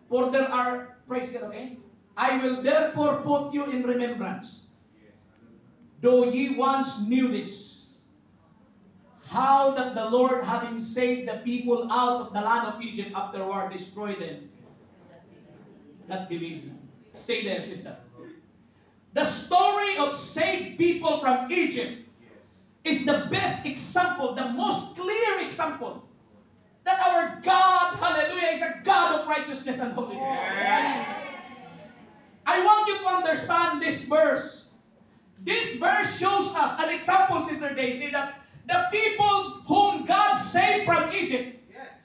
For there are, praise God, okay? I will therefore put you in remembrance, though ye once knew this, how that the Lord, having saved the people out of the land of Egypt, afterward destroyed them that believed. Stay there, sister. The story of saved people from Egypt is the best example, the most clear example, that our God, hallelujah, is a God of righteousness and holiness. Yes. I want you to understand this verse. This verse shows us an example, Sister Daisy, that the people whom God saved from Egypt, yes,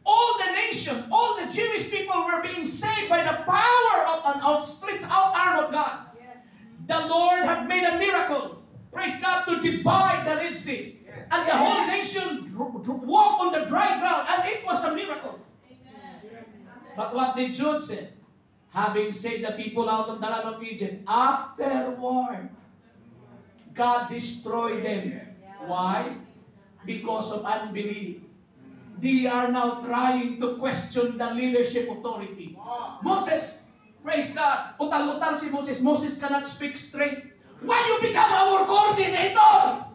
all the nation, all the Jewish people were being saved by the power of an outstretched out arm of God. Yes. The Lord had made a miracle, praise God, to divide the Red Sea. Yes. And the whole nation walked on the dry ground, and it was a miracle. Yes. But what did Jude say? Having saved the people out of the land of Egypt, afterward, God destroyed them. Why? Because of unbelief. They are now trying to question the leadership authority. Moses, praise God, utal-utal si Moses. Moses cannot speak straight. Why you become our coordinator?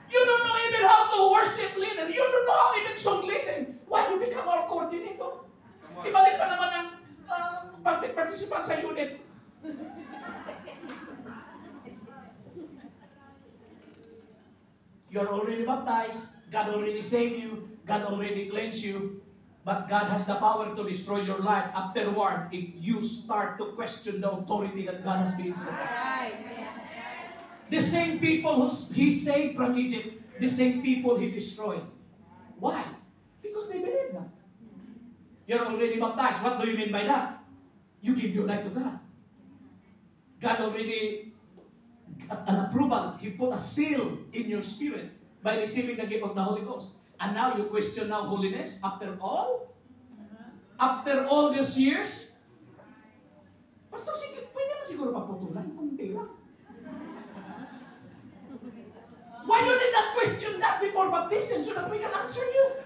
You don't know even how to worship leader. You don't know how even song leading. Why you become our coordinator? Ibalik pa naman ang participant sa unit. You're already baptized. God already saved you. God already cleansed you. But God has the power to destroy your life afterward if you start to question the authority that God has been set up. The same people who He saved from Egypt, the same people He destroyed. Why? Because they believe that. You're already baptized. What do you mean by that? You give your life to God. God already got an approval. He put a seal in your spirit by receiving the gift of the Holy Ghost. And now you question now holiness after all? After all these years? Pastor, pwede naman siguro paputulan. Kunti lang. Why you did not question that before baptism so that we can answer you?